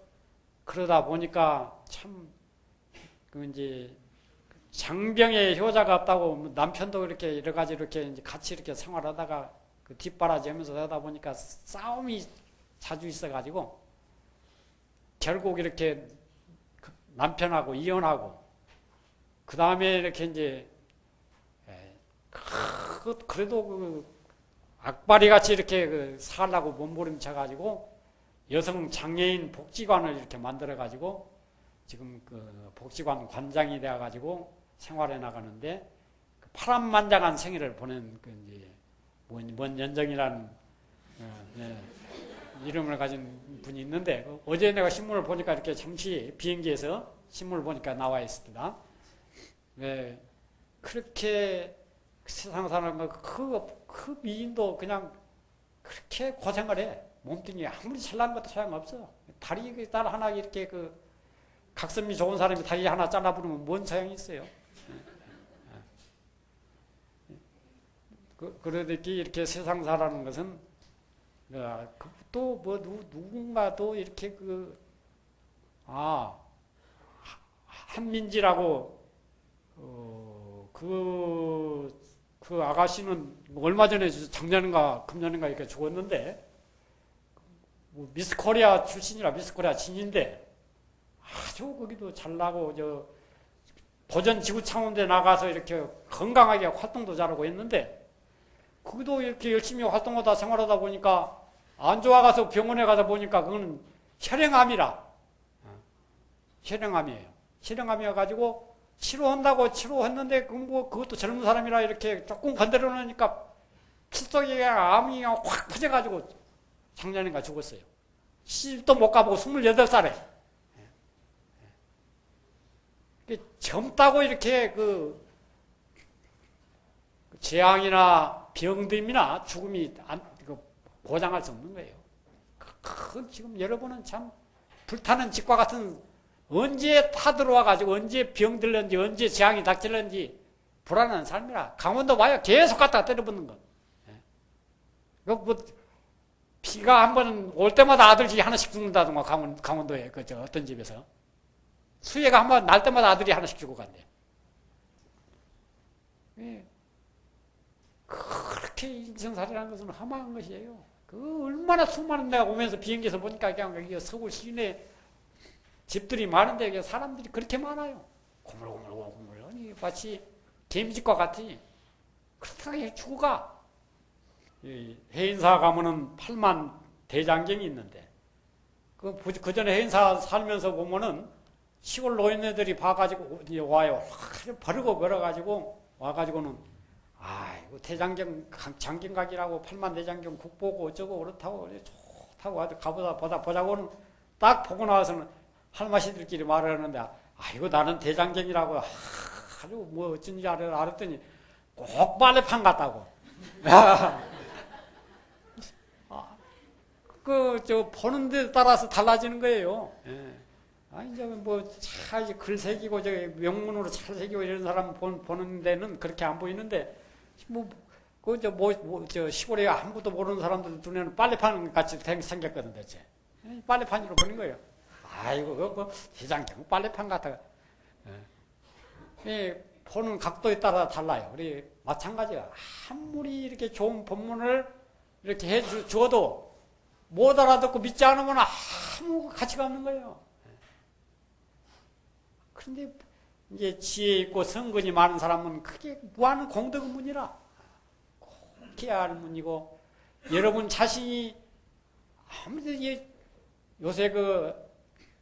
그러다 보니까 참 이제 장병의 효자가 없다고 남편도 이렇게 여러 가지 이렇게 같이 이렇게 생활하다가 그 뒷바라지하면서 하다 보니까 싸움이 자주 있어가지고 결국 이렇게 남편하고 이혼하고 그 다음에 이렇게 이제 그래도 그 악바리 같이 이렇게 살라고 몸부림쳐가지고 여성 장애인 복지관을 이렇게 만들어가지고 지금 그 복지관 관장이 되어가지고 생활해 나가는데 그 파란만장한 생애를 보낸 그 이제 먼연정이라는 이름을 가진 분이 있는데 어제 내가 신문을 보니까 이렇게 잠시 비행기에서 신문을 보니까 나와 있습니다. 네, 그렇게 세상 사는 그 미인도 그냥 그렇게 고생을 해. 몸뚱이 아무리 잘난 것도 소용없어. 다리 딸 하나 이렇게 그 각선미 좋은 사람이 다리 하나 잘라부르면 뭔 소용이 있어요. 그러듯이 이렇게 세상 사라는 것은 또 뭐 누군가 또 이렇게 한민지라고 그 아가씨는 얼마 전에 작년인가 금년인가 이렇게 죽었는데 미스 코리아 출신이라 미스 코리아 진인데 아주 거기도 잘나고 도전 지구 창원대 나가서 이렇게 건강하게 활동도 잘하고 했는데 그도 이렇게 열심히 활동하다 생활하다 보니까 안 좋아가서 병원에 가서 보니까 그거는 혈행암이라 혈행암이에요. 혈행암이어가지고 치료한다고 치료했는데, 그것도 젊은 사람이라 이렇게 조금 건드려 놓으니까 피 속에 암이 확 퍼져가지고 작년인가 죽었어요. 시집도 못 가보고 28살에. 젊다고 이렇게 재앙이나 병듦이나 죽음이 보장할 수 없는 거예요. 지금 여러분은 참 불타는 집과 같은 언제 타들어와가지고 언제 병들는지 언제 재앙이 닥칠는지 불안한 삶이라. 강원도 와요. 계속 갖다가 때려붓는 거. 비가 한번 올 때마다 아들이 하나씩 죽는다던가 강원도에 어떤 집에서 수해가 한번 날 때마다 아들이 하나씩 죽어간대. 그렇게 인생살이라는 것은 험한 것이에요. 얼마나 수많은 데가 오면서 비행기에서 보니까 그냥 여기 서울 시내 집들이 많은데 사람들이 그렇게 많아요. 고물고물 아니 마치 개미집과 같이 그렇다고 죽어가. 해인사 가면은 8만 대장경이 있는데 그 전에 해인사 살면서 보면은 시골 노인네들이 봐가지고 와요. 버리고 걸어가지고 와가지고는 아이고 대장경 장경각이라고 8만 대장경 국보고 어쩌고 그렇다고 좋다고 아주 보자고는 딱 보고 나와서는 할머니들끼리 말을 하는데 아이고 나는 대장경이라고 아주 뭐 어쩐지 알았더니 꼭 빨래판 같다고. 보는 데 따라서 달라지는 거예요. 예. 이제 글 새기고, 명문으로 잘 새기고 이런 사람 보는 데는 그렇게 안 보이는데, 시골에 아무것도 모르는 사람들 눈에는 빨래판 같이 생겼거든, 대체. 빨래판으로 보는 거예요. 아이고, 대장경 빨래판 같아. 예. 보는 각도에 따라 달라요. 우리 마찬가지야. 아무리 이렇게 좋은 법문을 이렇게 해 주어도 못 알아듣고 믿지 않으면 아무 가치가 없는 거예요. 그런데 이제 지혜 있고 성근이 많은 사람은 그게 무한 공덕의 문이라 꼭 해야 하는 문이고, 여러분 자신이 아무리 요새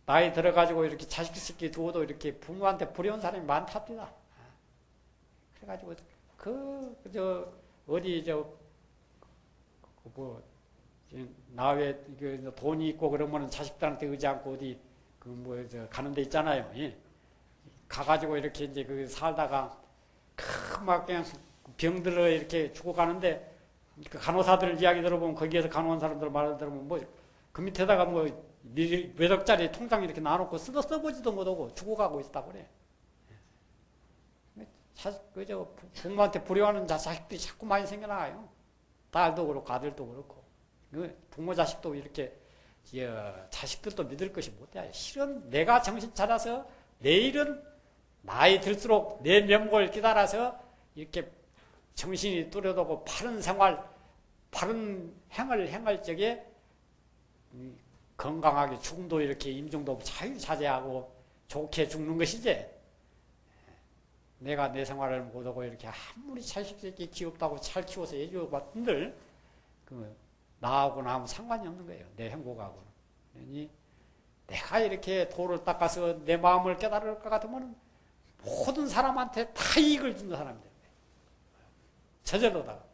나이 들어가지고 이렇게 자식 새끼 두어도 이렇게 부모한테 불효한 사람이 많답니다. 그래가지고 나외 돈이 있고 그러면은 자식들한테 의지 않고 어디 가는 데 있잖아요. 예. 가가지고 이렇게 이제 살다가 막 그냥 병들어 이렇게 죽어가는데 간호사들 이야기 들어보면 거기에서 간호한 사람들 말을 들어보면 그 밑에다가 몇 억짜리 통장 이렇게 놔놓고 써보지도 못하고 죽어가고 있다고 그래. 부모한테 불효하는 자식들이 자꾸 많이 생겨나요. 딸도 그렇고 아들도 그렇고. 부모 자식도 이렇게 자식들도 믿을 것이 못돼. 실은 내가 정신 차려서 내일은 나이 들수록 내 면목을 깨달아서 이렇게 정신이 뚜렷하고 바른 생활, 바른 행을 행할 적에 건강하게 죽음도 이렇게 임종도 자유자재하고 좋게 죽는 것이지. 내가 내 생활을 못하고 이렇게 아무리 자식들이 귀엽다고 잘 키워서 해줘봤는들 나하고는 아무 상관이 없는 거예요. 내 행복하고는. 그러니 내가 이렇게 도를 닦아서 내 마음을 깨달을 것 같으면 모든 사람한테 다 이익을 주는 사람이 되는 거예요. 저절로다가.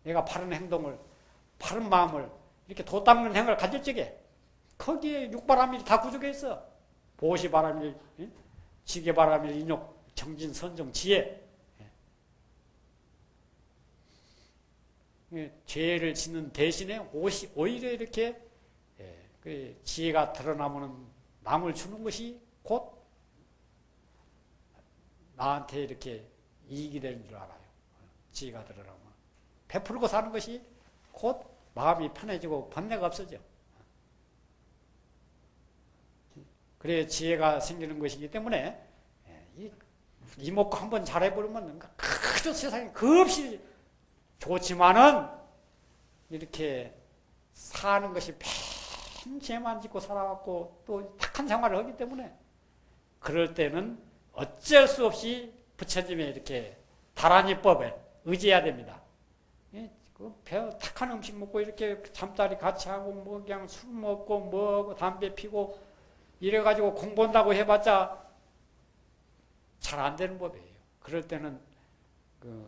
내가 바른 행동을, 바른 마음을 이렇게 도 닦는 행을 가질 적에 거기에 육바람일이 다 구족해 있어. 보시바람일, 지게바람일, 인욕, 정진, 선정, 지혜. 죄를 짓는 대신에 오히려 이렇게 지혜가 드러나면 남을 주는 것이 곧 나한테 이렇게 이익이 되는 줄 알아요. 지혜가 드러나면 베풀고 사는 것이 곧 마음이 편해지고 번뇌가 없어져. 그래 지혜가 생기는 것이기 때문에 이목구 한번 잘해보면 그저 세상에 겁없이 좋지만은 이렇게 사는 것이 팬 죄만 짓고 살아왔고 또 착한 생활을 하기 때문에 그럴 때는 어쩔 수 없이 부처님의 이렇게 다란이법에 의지해야 됩니다. 착한 음식 먹고 이렇게 잠자리 같이 하고 그냥 술 먹고 담배 피고 이래가지고 공부한다고 해봤자 잘 안 되는 법이에요. 그럴 때는 그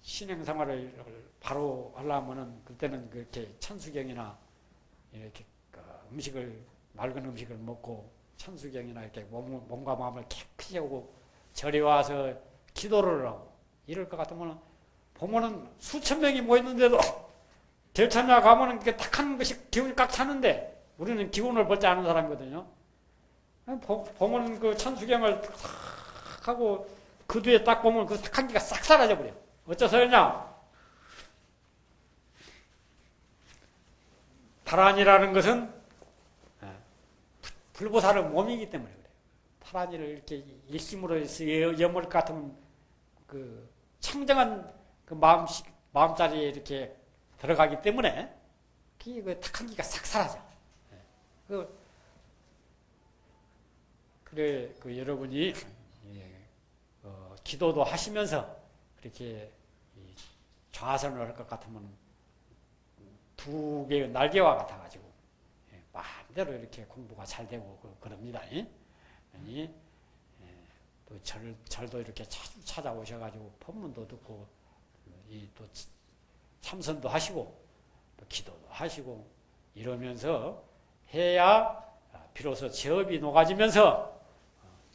신행생활을 바로 하려면은 그때는 그렇게 천수경이나 이렇게 그 맑은 음식을 먹고 천수경이나 이렇게 몸과 마음을 깨끗이 하고 절에 와서 기도를 하고 이럴 것 같으면 보면은 수천 명이 모였는데도 절찬야 가면은 그게 탁한 것이 기운이 꽉 차는데 우리는 기운을 벌지 않은 사람이거든요. 보면 그 천수경을 탁 하고 그 뒤에 딱 보면 그 탁한 기가 싹 사라져 버려. 어째서였냐? 파란이라는 것은 불보살의 몸이기 때문에 그래요. 파란이를 이렇게 일심으로 해서 염을 것 같으면 그 청정한 그 마음자리에 이렇게 들어가기 때문에 그 탁한 기가 싹 사라져. 그래, 여러분이 기도도 하시면서 그렇게 좌선을 할 것 같으면 두 개의 날개와 같아가지고 마음대로 이렇게 공부가 잘 되고 그럽니다. 아니, 또 절도 이렇게 찾아오셔가지고 법문도 듣고 또 참선도 하시고 또 기도도 하시고 이러면서 해야 비로소 제업이 녹아지면서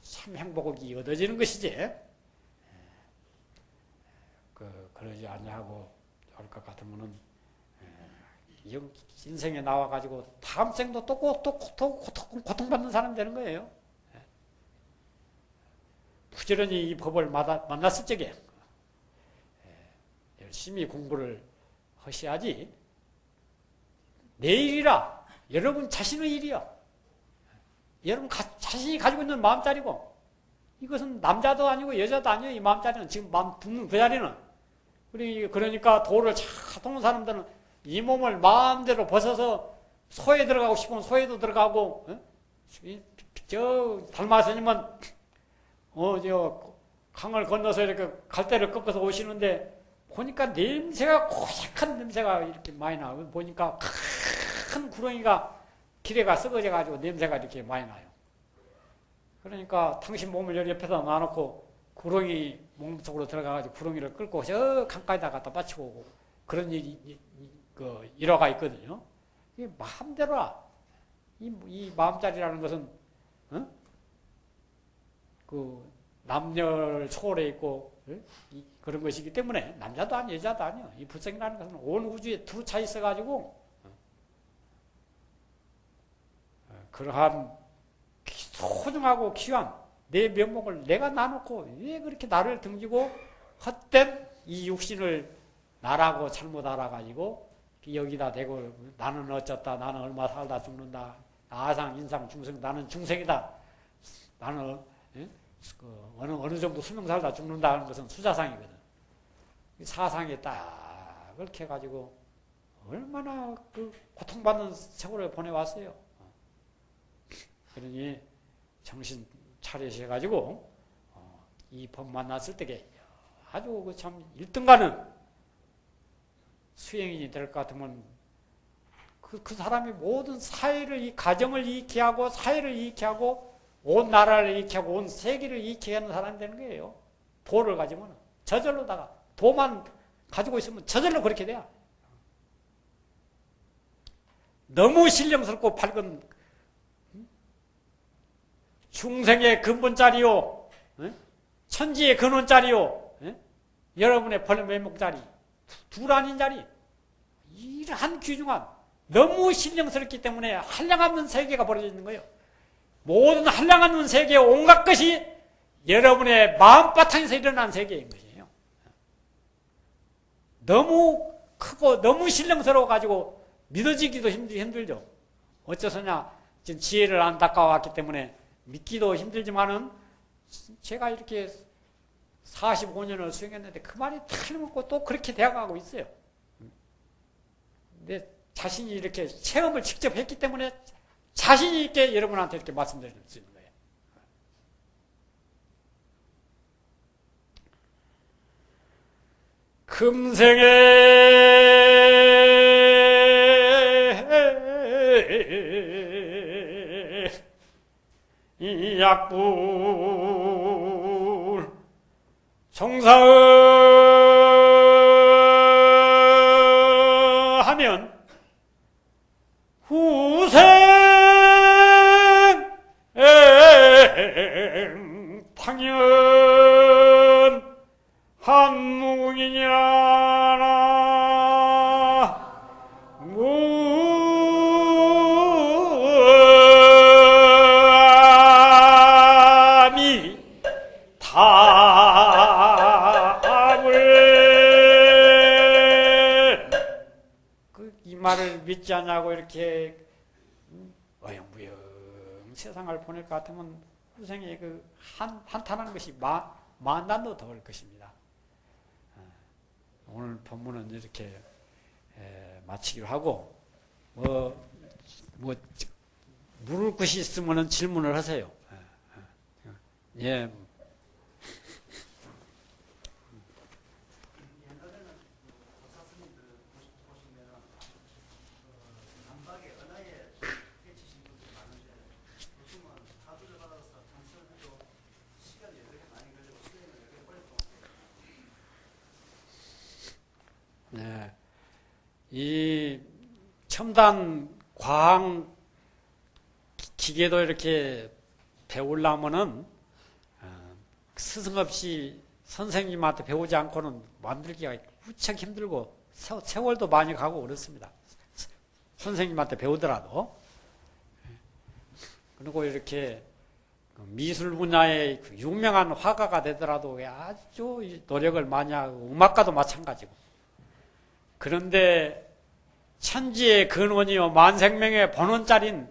참 행복이 얻어지는 것이지. 그러지 않냐고 할 것 같으면은 인생에 나와가지고 다음 생도 또 고통받는 사람 되는 거예요. 부지런히 이 법을 만났을 적에 열심히 공부를 하셔야지 내일이라 여러분 자신의 일이요. 여러분 자신이 가지고 있는 마음자리고 이것은 남자도 아니고 여자도 아니에요. 이 마음자리는 지금 마음 붙는 그 자리는 그러니까 도를 잘 도는 사람들은 이 몸을 마음대로 벗어서 소에 들어가고 싶으면 소에도 들어가고 저 달마스님은 저 강을 건너서 이렇게 갈대를 꺾어서 오시는데 보니까 냄새가 고약한 냄새가 이렇게 많이 나요. 보니까 큰 구렁이가 기레가 썩어져 가지고 냄새가 이렇게 많이 나요. 그러니까 당신 몸을 여기 옆에다 놔놓고 구렁이 몸속으로 들어가가지고 구렁이를 끌고 저 강가에다 갖다 바치고 오고 그런 일화가 있거든요. 이게 마음대로라. 이 마음자리라는 것은 그 남녀를 초월해 있고 그런 것이기 때문에 남자도 아니고 여자도 아니요. 이 불성이라는 것은 온 우주에 두루 차 있어가지고 그러한 소중하고 귀한 내 면목을 내가 나놓고 왜 그렇게 나를 등지고 헛된 이 육신을 나라고 잘못 알아가지고 여기다 대고 나는 어쩌다 나는 얼마 살다 죽는다 아상 인상 중생 나는 중생이다 나는 어느 정도 수명 살다 죽는다 하는 것은 수자상이거든. 사상에 딱 그렇게 해가지고 얼마나 그 고통받는 세월을 보내왔어요. 그러니 정신 차리셔가지고 이 법 만났을 때게 아주 그 참 1등가는 수행인이 될 것 같으면 그 사람이 모든 사회를 이 가정을 이익케 하고 사회를 이익케 하고 온 나라를 이익케 하고 온 세계를 이익케 하는 사람이 되는 거예요. 도를 가지면 저절로다가 도만 가지고 있으면 저절로 그렇게 돼요. 너무 신령스럽고 밝은 중생의 근본자리요, 천지의 근원자리요, 여러분의 본래 면목자리, 둘 아닌 자리, 이러한 귀중한 너무 신령스럽기 때문에 한량없는 세계가 벌어져 있는 거예요. 모든 한량없는 세계의 온갖 것이 여러분의 마음바탕에서 일어난 세계인 것이에요. 너무 크고 너무 신령스러워가지고 믿어지기도 힘들죠. 어째서냐, 지금 지혜를 안 닦아왔기 때문에 믿기도 힘들지만은 제가 이렇게 45년을 수행했는데 그 말이 틀림없고 또 그렇게 되어가고 있어요. 근데 자신이 이렇게 체험을 직접 했기 때문에 자신이 있게 여러분한테 이렇게 말씀드릴 수 있는 거예요. 금생에 이 약불 성사하면 후생 당연 한무궁이니라. 무함이 답을 이 말을 믿지 않냐고 이렇게 어영부영 세상을 보낼 것 같으면 후생에 그 한탄하는 것이 만단도 더 올 것입니다. 오늘 본문은 이렇게 마치기로 하고 물을 것이 있으면 질문을 하세요. 예. 네. 이 첨단 과학 기계도 이렇게 배우려면은 스승 없이 선생님한테 배우지 않고는 만들기가 무척 힘들고 세월도 많이 가고 그렇습니다. 선생님한테 배우더라도. 그리고 이렇게 미술 분야의 유명한 화가가 되더라도 아주 노력을 많이 하고 음악가도 마찬가지고. 그런데 천지의 근원이요 만생명의 본원짜린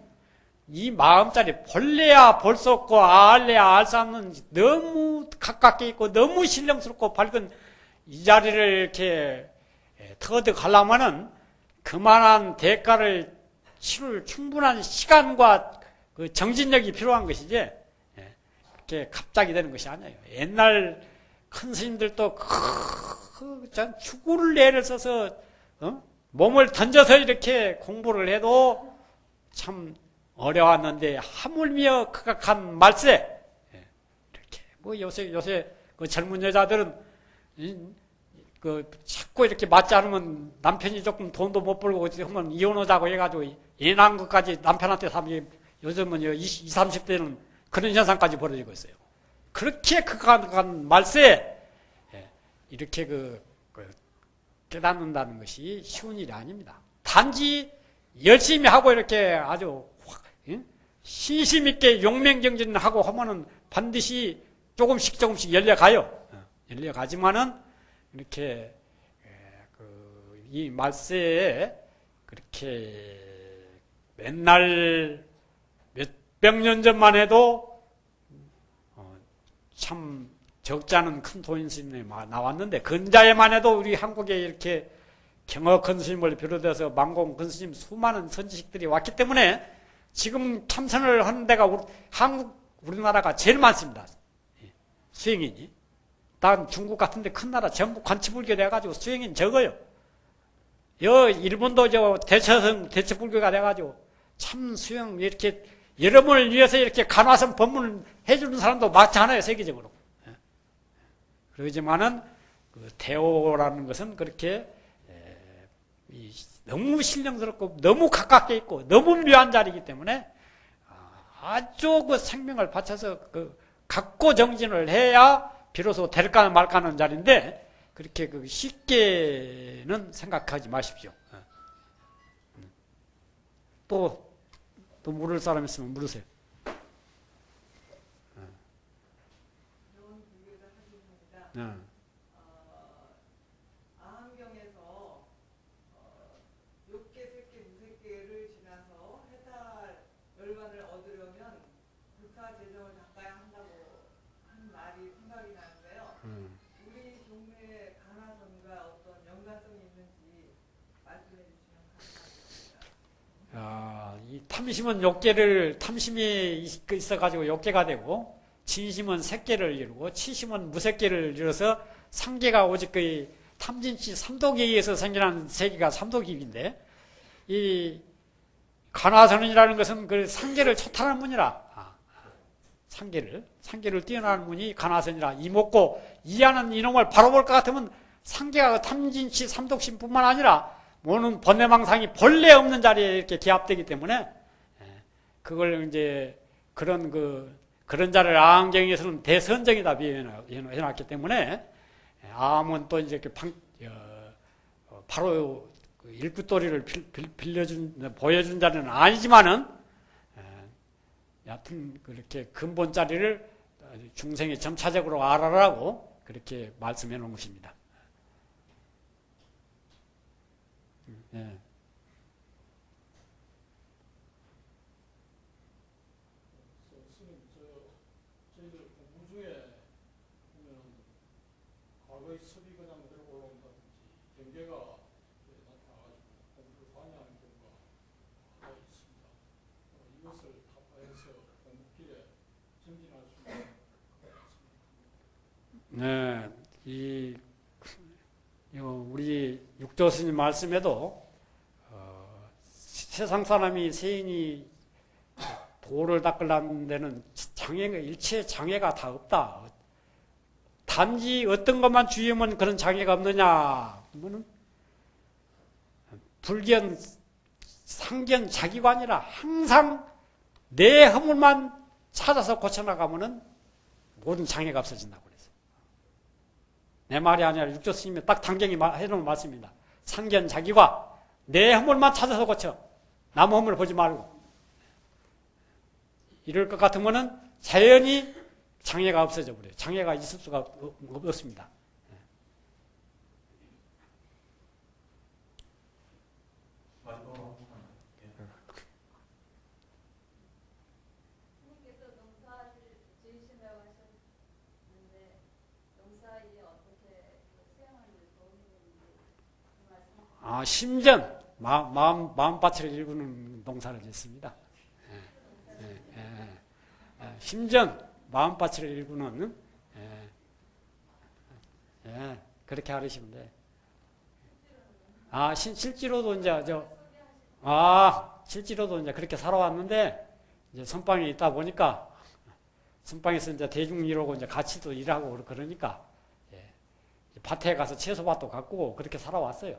이 마음짜리 볼래야 볼 수 없고 알래야 알 수 없는 너무 가깝게 있고 너무 신령스럽고 밝은 이 자리를 이렇게 터득하려면은 그만한 대가를 치를 충분한 시간과 그 정진력이 필요한 것이지 이렇게 갑자기 되는 것이 아니에요. 옛날 큰 스님들도 죽을 애를 써서 몸을 던져서 이렇게 공부를 해도 참 어려웠는데 하물며 극악한 말세 이렇게 요새 그 젊은 여자들은 자꾸 이렇게 맞지 않으면 남편이 조금 돈도 못 벌고 하면 이혼하자고 해가지고 예난 것까지 남편한테 하면 요즘은 20, 30대는 그런 현상까지 벌어지고 있어요. 그렇게 극악한 말세 이렇게 깨닫는다는 것이 쉬운 일이 아닙니다. 단지 열심히 하고 이렇게 아주 신심 있게 용맹정진하고 하면은 반드시 조금씩 열려가요. 열려가지만은 이렇게 이 말세에 그렇게 맨날 몇백 년 전만 해도 참 적지 않은 큰 도인 스님이 나왔는데 근자에만 해도 우리 한국에 이렇게 경어 큰 스님을 비롯해서 만공 큰 스님 수많은 선지식들이 왔기 때문에 지금 참선을 하는 데가 우리나라가 제일 많습니다. 수행인이. 다른 중국 같은 데 큰 나라 전부 관치불교 돼가지고 수행인 적어요. 일본도 대처불교가 돼가지고 참 수행 이렇게 여러분을 위해서 이렇게 간화선 법문을 해주는 사람도 많잖아요, 세계적으로. 그러지만은 대오라는 것은 그렇게 너무 신령스럽고 너무 가깝게 있고 너무 묘한 자리이기 때문에 아주 생명을 바쳐서 각고정진을 해야 비로소 될까 말까 하는 자리인데 그렇게 쉽게는 생각하지 마십시오. 또 물을 사람 있으면 물으세요. 아한경에서 6개, 3개, 무색계를 지나서 해탈 열반을 얻으려면 불타재정을 닦아야 한다고 한 말이 생각이 나는데요. 우리 종교의 간화선과 어떤 연관성이 있는지 말씀해 주시면 감사하겠습니다. 이 탐심은 6개를 탐심이 있어가지고 6개가 되고 진심은 3개를 이루고 치심은 무색계를 이뤄서 상계가 오직 탐진치 삼독에 의해서 생겨난 세계가 삼독입인데 이 간화선언이라는 것은 상계를 초탈한 문이라 상계를 뛰어나는 분이 가나선이라 이목고 이하는 이놈을 바로 볼 것 같으면 상계가 탐진치 삼독심뿐만 아니라 모는 번뇌망상이 본래 없는 자리에 이렇게 기합되기 때문에 그걸 이제 그런 자를 안경에서는 대선정이다 비해놨기 때문에 암은 또 이제 이렇게 바로 일구도리를 보여준 자는 아니지만은 여하튼 그렇게 근본 자리를 중생의 점차적으로 알아라고 그렇게 말씀해 놓은 것입니다. 예. 저희들 공부 중에 보면 과거의 습이 그냥 그대로 올라온다든지 경계가 나타나가지고 공부를 방해하는 경우가 있습니다. 이것을 타파해서 공부길에 전진할 수 있는 것 같습니다. 네, 우리 육조 스님 말씀에도 세상 사람이 세인이 도를 닦으려는 데는 일체 장애가 다 없다. 단지 어떤 것만 주의하면 그런 장애가 없느냐? 그러면은 불견, 상견, 자기관이라 항상 내 허물만 찾아서 고쳐나가면은 모든 장애가 없어진다고 그랬어요. 내 말이 아니라 육조 스님이 딱 당경이 해놓은 말씀입니다. 상견, 자기관, 내 허물만 찾아서 고쳐. 남 허물 보지 말고. 이럴 것 같으면은 자연히 장애가 없어져 버려요. 장애가 있을 수가 없습니다. 선생님께서 농사를 지으신다고 하셨는데 농사에 어떻게 수행하는 데 도움이 되는지 그 말씀. 심전 마음밭을 일구는 농사를 짓습니다. 심전 마음밭을 일구는 그렇게 하시면 돼. 실제로도 실제로도 이제 그렇게 살아왔는데 이제 선방에 있다 보니까 선방에서 이제 대중 일하고 이제 같이 또 일하고 그러니까 밭에 가서 채소밭도 가꾸고 그렇게 살아왔어요.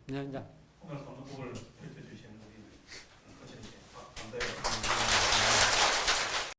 네, 이제. 오늘 감독을